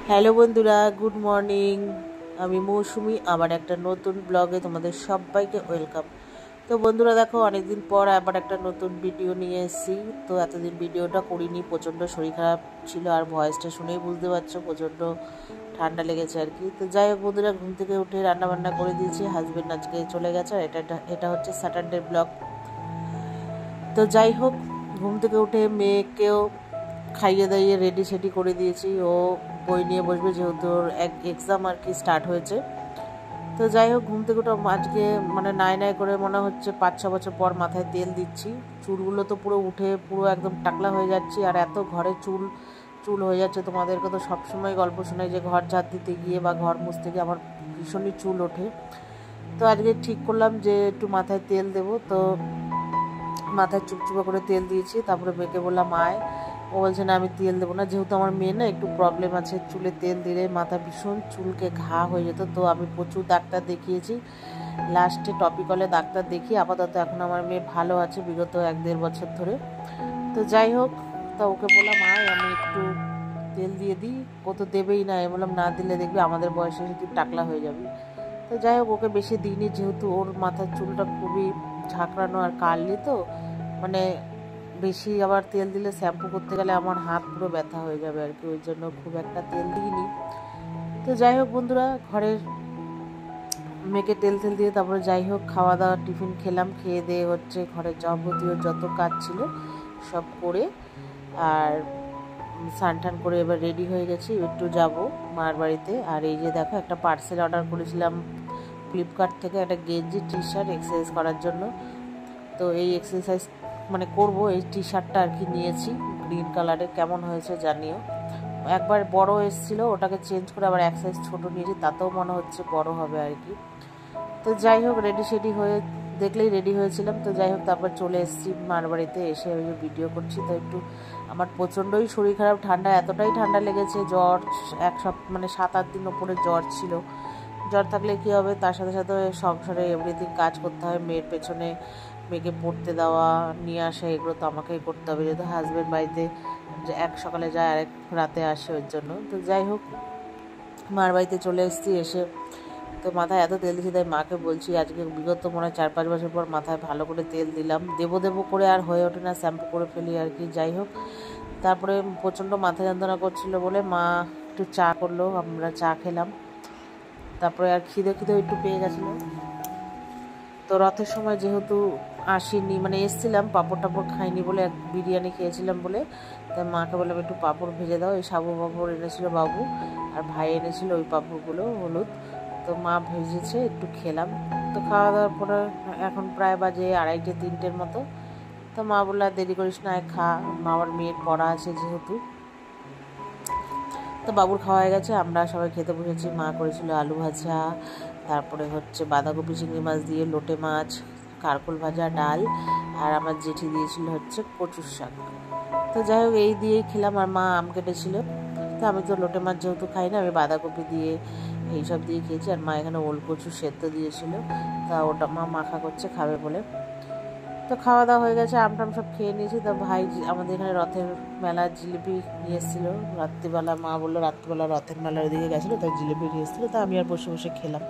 Hello বন্ধুরা, good morning. আমি মৌসুমি, আবার একটা নতুন ব্লগে তোমাদের সবাইকে ওয়েলকাম। তো বন্ধুরা দেখো, অনেকদিন পর আবার একটা নতুন ভিডিও নিয়ে এসেছি। তো এতদিন ভিডিওটা করিনি, প্রচণ্ড শরীর খারাপ ছিল, আর ভয়েসটা শুনেই বুঝতে পারছো প্রচণ্ড ঠান্ডা লেগেছে আর কি। তো যাই হোক বন্ধুরা, ঘুম থেকে উঠে রান্নাবান্না করে দিয়েছি। হাজব্যান্ড আজকে চলে গেছে, আর এটা হচ্ছে স্যাটারডে ব্লগ। তো যাই হোক, ঘুম থেকে উঠে মেয়েকেও খাইয়ে দাইয়ে রেডি সেডি করে দিয়েছি। ও বই নিয়ে বসবে, যেহেতু ওর এক্সাম আর কি স্টার্ট হয়েছে। তো যাই হোক, ঘুম থেকে উঠে আজকে নাই নাই করে মনে হচ্ছে 5-6 বছর পর মাথায় তেল দিচ্ছি। চুলগুলো তো পুরো উঠে পুরো একদম টাকলা হয়ে যাচ্ছি, আর এত ঘরে চুল চুল হয়ে যাচ্ছে। তোমাদেরকে তো সবসময় গল্প শোনাই যে ঘর ঝাড় দিতে গিয়ে বা ঘর মুছতে গিয়ে আমার ভীষণই চুল ওঠে। তো আজকে ঠিক করলাম যে একটু মাথায় তেল দেবো। তো মাথায় চুপচুপা করে তেল দিয়েছি, তারপরে মেয়েকে বললাম আয়। ও বলছে না, আমি তেল দেবো না, যেহেতু আমার মেয়ে না একটু প্রবলেম আছে, চুলে তেল দিলে মাথা ভীষণ চুলকে ঘা হয়ে যেত। তো আমি প্রচুর ডাক্তার দেখিয়েছি, লাস্টে টপিকলে ডাক্তার দেখি। আপাতত এখন আমার মেয়ে ভালো আছে বিগত 1-1.5 বছর ধরে। তো যাই হোক, তা ওকে বললাম আয় আমি একটু তেল দিয়ে দিই। ও তো দেবেই না, আমি বললাম না দিলে দেখবি আমাদের বয়সে তুই টাকলা হয়ে যাবি। তো যাই হোক, ওকে বেশি দিইনি, যেহেতু ওর মাথার চুলটা খুবই ঝাঁকড়ানো আর কার্লি। তো বেশি আবার তেল দিলে শ্যাম্পু করতে গেলে আমার হাত পুরো ব্যথা হয়ে যাবে আর কি, ওই জন্য খুব একটা তেল দিইনি। তো যাই হোক বন্ধুরা, ঘরের মেয়েকে তেল দিয়ে তারপরে যাই হোক খাওয়া দাওয়া টিফিন খেলাম। খেয়ে দিয়ে হচ্ছে ঘরের যাবতীয় যত কাজ ছিল সব করে, আর স্নান টান করে এবার রেডি হয়ে গেছি, একটু যাব মার বাড়িতে। আর এই যে দেখো, একটা পার্সেল অর্ডার করেছিলাম ফ্লিপকার্ট থেকে, একটা গেঞ্জি টি শার্ট এক্সারসাইজ করার জন্য। তো এই এক্সারসাইজ করব, এই টি শার্টটা আর কি নিয়েছি গ্রিন কালারের। কেমন হয়েছে জানিও। একবার বড় এসেছিলো, ওটাকে চেঞ্জ করে আবার এক সাইজ ছোটো নিয়েছি, তাতেও মনে হচ্ছে বড় হবে আর কি। তো যাই হোক, রেডি সেডি হয়ে দেখলেই রেডি হয়েছিলাম। তো যাই হোক, তারপর চলে এসেছি মার বাড়িতে। এসে ওই ভিডিও করছি। তো একটু আমার প্রচণ্ডই শরীর খারাপ, ঠান্ডা এতটাই ঠান্ডা লেগেছে, জ্বর 7-8 দিন ওপরে জ্বর ছিল। জ্বর থাকলে কী হবে, তার সাথে সাথে সংসারে এভরিথিং কাজ করতে হয়, মেয়ের পেছনে মেয়েকে পড়তে দেওয়া নিয়ে আসা, এগুলো তো আমাকেই করতে হবে, যেহেতু হাজব্যান্ড বাড়িতে যে এক সকালে যায় আরেক রাতে আসে, ওর জন্য। তো যাই হোক, মার বাড়িতে চলে এসেছি। এসে তো মাথায় এত তেল দিয়েছি, তাই মাকে বলছি আজকে বিগত মনে হয় 4-5 বছর পর মাথায় ভালো করে তেল দিলাম। দেবো করে আর হয়ে ওঠে না, শ্যাম্পু করে ফেলি আর কি। যাই হোক, তারপরে প্রচণ্ড মাথা যন্ত্রণা করছিল বলে মা একটু চা করলো, আমরা চা খেলাম। তারপরে আর খিদে একটু পেয়ে গেছিলো। তো রথের সময় যেহেতু আসিনি, এসছিলাম, পাঁপড় টাপড় খাইনি বলে, বিরিয়ানি খেয়েছিলাম বলে, তাই মাকে বললাম একটু পাঁপড় ভেজে দাও। এই সাবু পাঁপড় এনেছিল বাবু, আর ভাই এনেছিল ওই পাঁপড়গুলো হলুদ। তো মা ভেজেছে, একটু খেলাম। তো খাওয়া দাওয়ার পরে এখন প্রায় বাজে 2:30-3টের মতো। তো মা বললো আর দেরি করিস না, খা, মা আমার মেয়ের পড়া আছে যেহেতু। তো বাবুর খাওয়া হয়ে গেছে, আমরা সবাই খেতে বসেছি। মা করেছিল আলু ভাজা, তারপরে হচ্ছে বাঁধাকপি চিংড়ি মাছ দিয়ে লোটে মাছ, কারকোল ভাজা, ডাল, আর আমার জেঠি দিয়েছিল হচ্ছে কচুর শাক। তো যাই হোক, এই দিয়েই খেলাম। আর মা আম কেটেছিল। তো আমি তো লোটে মাছ যেহেতু খাই না, আমি বাঁধাকপি দিয়ে এইসব দিয়ে খেয়েছি। আর মা এখানে ওল কচু সেদ্ধ দিয়েছিল, তা ওটা মা মাখা করছে খাবে বলে। তো খাওয়া দাওয়া হয়ে গেছে, আমটাম সব খেয়ে নিয়েছি। তো ভাই আমাদের এখানে রথের মেলার জিলিপি নিয়ে এসেছিলো রাত্রিবেলা। মা বললো রাত্রিবেলা রথের মেলার ওদিকে গেছিলো, তাই জিলিপি নিয়ে এসেছিলো। তা আমি আর বসে বসে খেলাম।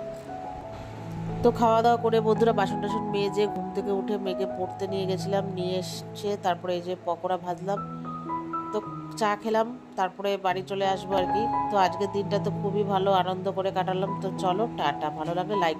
তো খাওয়া দাওয়া করে বন্ধুরা বাসন টাসন মেজে ঘুম থেকে উঠে মেয়েকে পড়তে নিয়ে গেছিলাম, নিয়ে এসছে। তারপরে এই যে পকোড়া ভাজলাম, তো চা খেলাম, তারপরে বাড়ি চলে আসবো আর কি। তো আজকের দিনটা তো খুবই ভালো আনন্দ করে কাটালাম। তো চলো টাটা, ভালো লাগলে লাইক